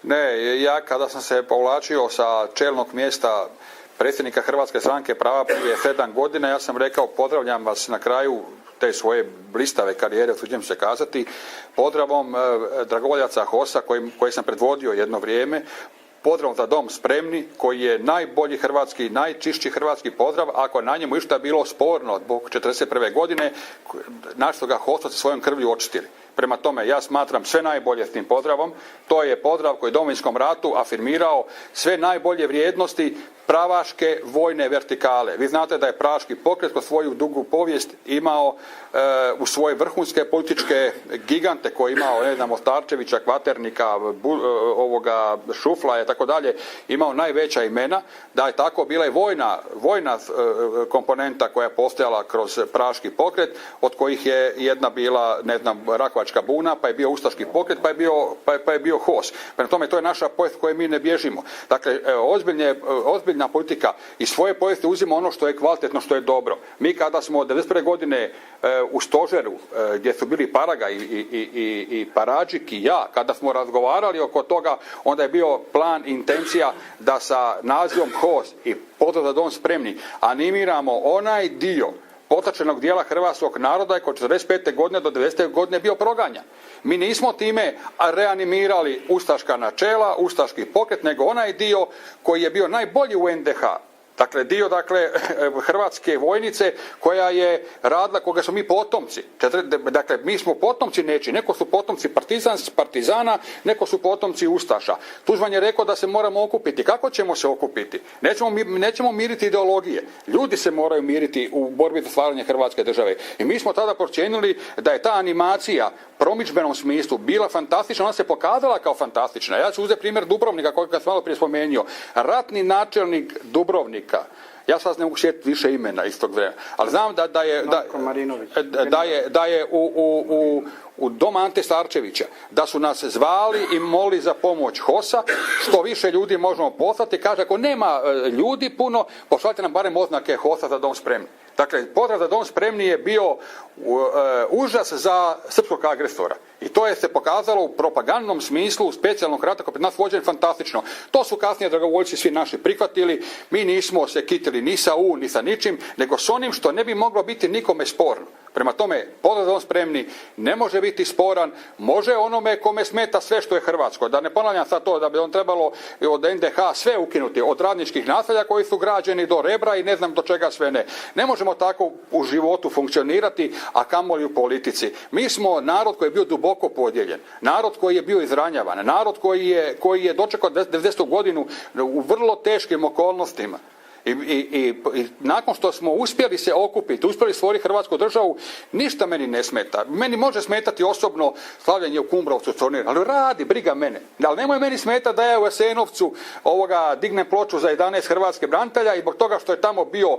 Ne, ja kada sam se povlačio sa čelnog mjesta predsjednika Hrvatske stranke prava prije 7 godina, ja sam rekao pozdravljam vas na kraju te svoje blistave karijere, usuđujem se kazati, pozdravom dragovoljaca HOS-a koji sam predvodio jedno vrijeme, pozdravom za dom spremni, koji je najbolji hrvatski, najčišći hrvatski pozdrav, ako na njemu išta bilo sporno zbog 1941. godine, naši su ga HOS-ovci svojom krvlju očistili. Prema tome, ja smatram sve najbolje s tim pozdravom. To je pozdrav koji je u Domovinskom ratu afirmirao sve najbolje vrijednosti pravaške vojne vertikale. Vi znate da je praški pokret kroz svoju dugu povijest imao u svoje vrhunske političke gigante koje je imao, ne znam, Ostarčevića, Kvaternika, ovoga Šufla i tako dalje, imao najveća imena, da je tako bila i vojna komponenta koja je postojala kroz praški pokret, od kojih je jedna bila, ne znam, Rakovačka buna, pa je bio ustaški pokret, pa je bio HOS. Prema tome, to je naša povijest koje mi ne bježimo. Dakle, ozbiljna politika iz svoje povijesti uzima ono što je kvalitetno, što je dobro. Mi kada smo od 1991. godine u stožeru, gdje su bili Paraga i Paradžik i ja, kada smo razgovarali oko toga, onda je bio plan i intencija da sa nazivom HOS i pozdrav za dom spremni animiramo onaj dio potlačenog dijela hrvatskog naroda koji od 1945. godine do 1990. godine bio proganjan. Mi nismo time reanimirali ustaška načela, ustaški pokret, nego onaj dio koji je bio najbolji u NDH. Dakle, dio hrvatske vojnice koja je radila, koga smo mi potomci. Dakle, mi smo potomci nečiji. Neko su potomci partizana, neko su potomci ustaša. Tuđman je rekao da se moramo okupiti. Kako ćemo se okupiti? Nećemo miriti ideologije. Ljudi se moraju miriti u borbi za stvaranje Hrvatske države. I mi smo tada procijenili da je ta animacija u promidžbenom smislu bila fantastična, ona se pokazala kao fantastična. Ja ću uzeti primjer Dubrovnika, kojeg sam malo prije spomenuo. Ratni načelnik Dubrovnika, ja sad ne mogu sjetiti više imena iz tog vremena, ali znam da je u dom Ante Starčevića, da su nas zvali i molili za pomoć HOS-a, što više ljudi možemo poslati, kaže ako nema ljudi puno, pošaljite nam barem oznake HOS-a za dom spremni. Dakle, pozdrav za dom spremni je bio užas za srpskog agresora. I to je se pokazalo u propagandnom smislu specijalnog rata koji je pred nas vođen fantastično. To su kasnije dragovoljci svi naši prihvatili. Mi nismo se kitili ni sa ni sa ničim, nego s onim što ne bi moglo biti nikome sporno. Prema tome, pozdrav za dom spremni ne može biti sporan, može onome kome smeta sve što je hrvatsko. Da ne ponavljam sad to da bi on trebalo od NDH sve ukinuti, od radničkih naselja koji su građeni do Rebra i ne znam do čega sve ne. Ne možemo tako u životu funkcionirati, a kamoli u politici. Mi smo narod koji je bio duboko podijeljen, narod koji je bio izranjavan, narod koji je dočekao 90. godinu u vrlo teškim okolnostima. I nakon što smo uspjeli se okupiti, uspjeli stvoriti Hrvatsku državu, ništa meni ne smeta. Meni može smetati osobno slavljenje u Kumbrovcu, ali radi, briga mene. Ali nemoj meni smeta da ja u Jasenovcu dignem ploču za 11 hrvatskih branitelja i zbog toga što je tamo bio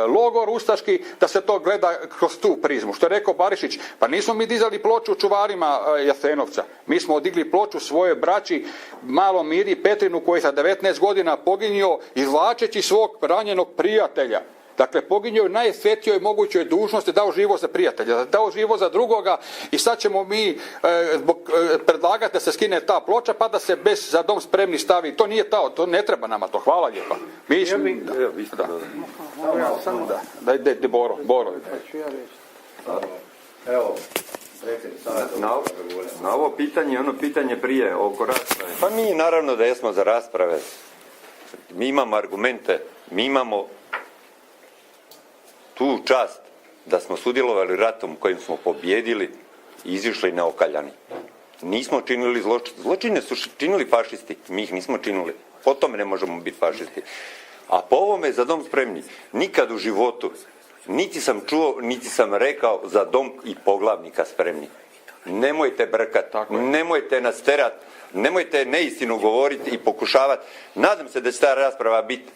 logor ustaški, da se to gleda kroz tu prizmu. Što je rekao Barišić, pa nismo mi dizali ploču čuvarima Jasenovca. Mi smo digli ploču svoje braći Malom Miri Petrinu koji je sa 19 godina poginio izvlačeći svog ranjenog prijatelja. Dakle, poginio je najsvetijoj mogućoj dužnosti, dao život za prijatelja, dao život za drugoga i sad ćemo mi predlagati da se skine ta ploča pa da se bez za dom spremni stavi. To nije to ne treba nama to. Hvala lijepa. Boro. Evo, na ovo pitanje, ono pitanje prije oko rasprave. Pa mi naravno da jesmo za rasprave. Mi imamo argumente, mi imamo tu čast da smo sudjelovali ratom kojim smo pobjedili i izišli neokaljani. Nismo činili zločine su činili fašisti, mi ih nismo činili. Po tome ne možemo biti fašisti. A po ovome za dom spremni, nikad u životu, niti sam čuo, niti sam rekao za dom i poglavnika spremni. Nemojte brkat, nemojte nas terat, nemojte neistinu govoriti i pokušavati. Nadam se da će ta rasprava biti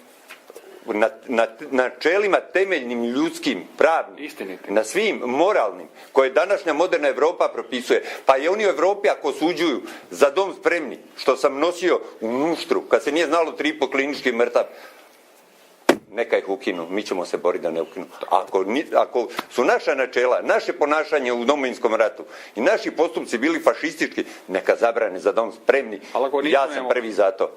na načelima temeljnim ljudskim, pravnim, na svim moralnim, koje današnja moderna Europa propisuje. Pa i oni u Europi ako osuđuju za dom spremni, što sam nosio u Nuštru, kad se nije znalo 3,5 klinički mrtav, neka ih ukinu, mi ćemo se boriti da ne ukinu. Ako su naša načela, naše ponašanje u Domovinskom ratu i naši postupci bili fašistički, neka zabrane Za dom spremni, ja sam prvi za to.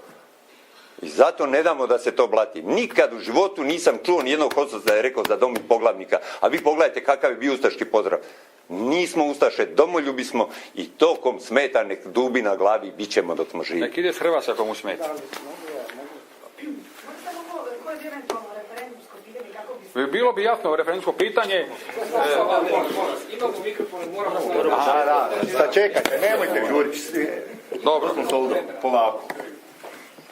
I zato ne damo da se to blati. Nikad u životu nisam čuo nijednog HOS-a da je rekao za dom poglavnika, a vi pogledajte kakav je bio ustaški pozdrav. Nismo ustaše, domoljubi smo i to kom smeta nek dubi na glavi, bit ćemo dok smo živi. Nek ide s Hrvatska komu smeta. Bilo bi jasno referendumsko pitanje. Imamo mikrofon, moramo... Sad čekajte, nemojte žuriti. Dobro. Polako.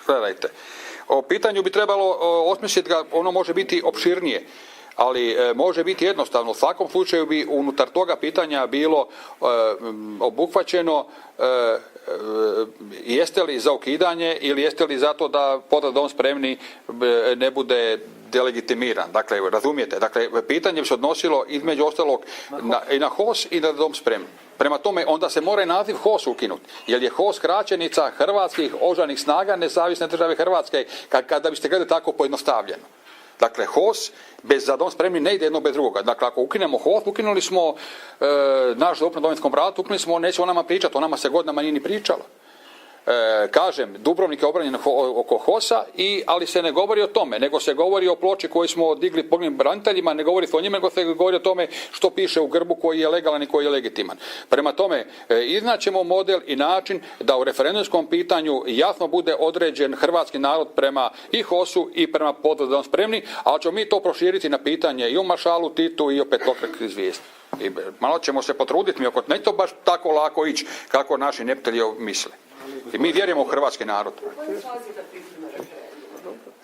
Gledajte. O pitanju bi trebalo osmisliti ga, ono može biti opširnije, ali može biti jednostavno. U svakom slučaju bi unutar toga pitanja bilo obuhvaćeno jeste li za ukidanje ili jeste li zato da Za dom spremni ne bude delegitimiran. Dakle, razumijete? Dakle, pitanje bi se odnosilo između ostalog i na HOS i na Za dom spremni. Prema tome, onda se mora i naziv HOS ukinuti, jer je HOS skraćenica Hrvatskih oružanih snaga Nezavisne države Hrvatske, kada biste gledali tako pojednostavljeno. Dakle, HOS bez Za dom spremni ne ide jedno bez drugoga. Dakle, ako ukinemo HOS, ukinuli smo naš doprinos Domovinskom ratu, ukinuli smo, neće o nama pričati, o nama se godinama nije ni pričalo. Kažem, Dubrovnik je obranjen oko HOS-a, ali se ne govori o tome, nego se govori o ploči koju smo digli poginulim braniteljima, ne govori se o njima, nego se govori o tome što piše u grbu koji je legalan i koji je legitiman. Prema tome, iznaćemo model i način da u referendumskom pitanju jasno bude određen hrvatski narod prema i HOS-u i prema Za dom spremni, ali ćemo mi to proširiti na pitanje i o maršalu Titu i o petokraki zvijezdi. I malo ćemo se potruditi, mi neće to baš tako lako ići kako naši neprijatelji misle. I mi vjerujemo u hrvatski narod.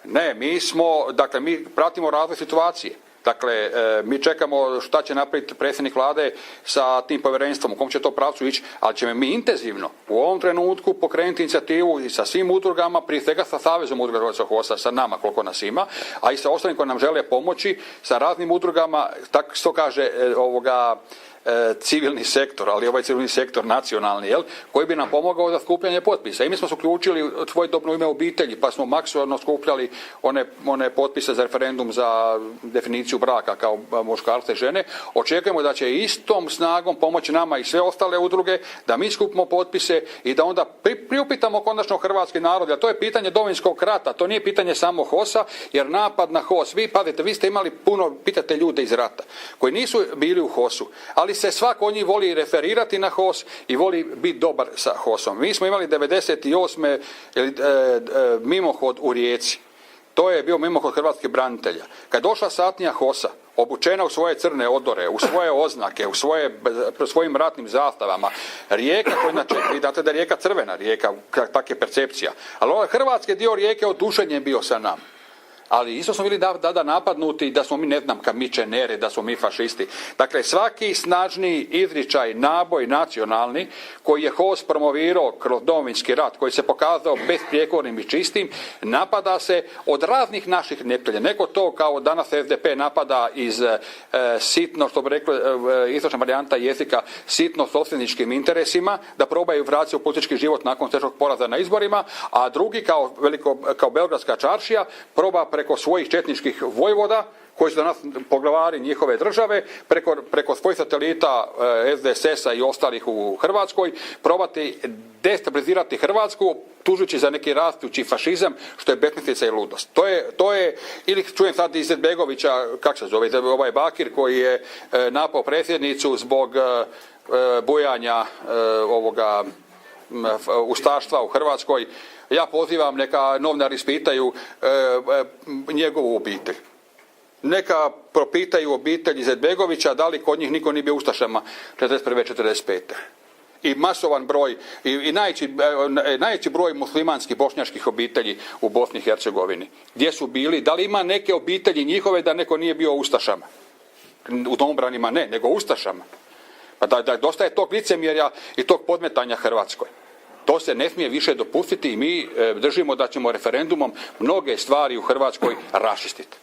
Ne, mi pratimo razvoj situacije. Dakle, mi čekamo šta će napraviti predsjednik vlade sa tim povjerenstvom, u kom će to pravcu ići, ali ćemo mi intenzivno u ovom trenutku pokrenuti inicijativu i sa svim udrugama, prije svega sa Savezom udruga Hrvatskog HOS-a, sa nama koliko nas ima, a i sa ostalim koji nam žele pomoći, sa raznim udrugama, tako što kaže civilni sektor, ali ovaj civilni sektor nacionalni, koji bi nam pomogao za skupljanje potpisa. I mi smo se uključili svojedobno u ime obitelji, pa smo maksimalno skupljali one potpise za referendum za definiciju braka kao muškarca i žene. Očekujemo da će istom snagom pomoći nama i sve ostale udruge, da mi skupimo potpise i da onda priupitamo konačno hrvatski narod, jer to je pitanje Domovinskog rata, to nije pitanje samo HOS-a, jer napad na HOS, vi ste imali puno, pitate ljude iz rata, koji nisu bili u HOS-u, ali se svako od njih voli referirati na HOS i voli biti dobar sa HOS-om. Mi smo imali 98. mimohod u Rijeci. To je bio mimohod hrvatskih branitelja. Kad je došla satnija HOS-a, obučena u svoje crne odore, u svoje oznake, u svojim ratnim zastavama, rijeka koja inače, vi znate da je rijeka crvena rijeka, tak je percepcija, ali ovaj hrvatski dio rijeke oduševljen bio sa nama. Ali isto smo bili tada napadnuti da smo mi, ne znam, kamičeneri, da smo mi fašisti. Dakle, svaki snažniji izričaj, naboj nacionalni, koji je HOS promovirao kroz Domovinski rat, koji se pokazao besprijekornim i čistim, napada se od raznih naših neprijatelja. Neko to, kao danas SDP napada iz sitno, što bi rekli istočna varijanta jezika, sitno sopstveničkim interesima, da probaju vratiti u politički život nakon teškog poraza na izborima, a drugi, kao Beogradska čaršija, proba preko svojih četničkih vojvoda, koji su danas poglavari njihove države, preko svojih satelita SDSS-a i ostalih u Hrvatskoj, probati destabilizirati Hrvatsku, tužući za neki rastući fašizam, što je besmislica i ludost. To je, ili čujem sad iz Izetbegovića, kako se zove, ovaj Bakir, koji je napao predsjednicu zbog bujanja ustaštva u Hrvatskoj. Ja pozivam, neka novinari ispitaju njegovu obitelj. Neka propitaju obitelj Izetbegovića da li kod njih niko nije bio ustašama 1941. 1945. I masovan broj, i najveći broj muslimanskih bošnjačkih obitelji u Bosni i Hercegovini. Gdje su bili? Da li ima neke obitelji njihove da neko nije bio ustašama? U domobranima ne, nego ustašama. Pa da dosta je tog licemjerja i tog podmetanja Hrvatskoj. To se ne smije više dopustiti i mi držimo da ćemo referendumom mnoge stvari u Hrvatskoj raščistiti.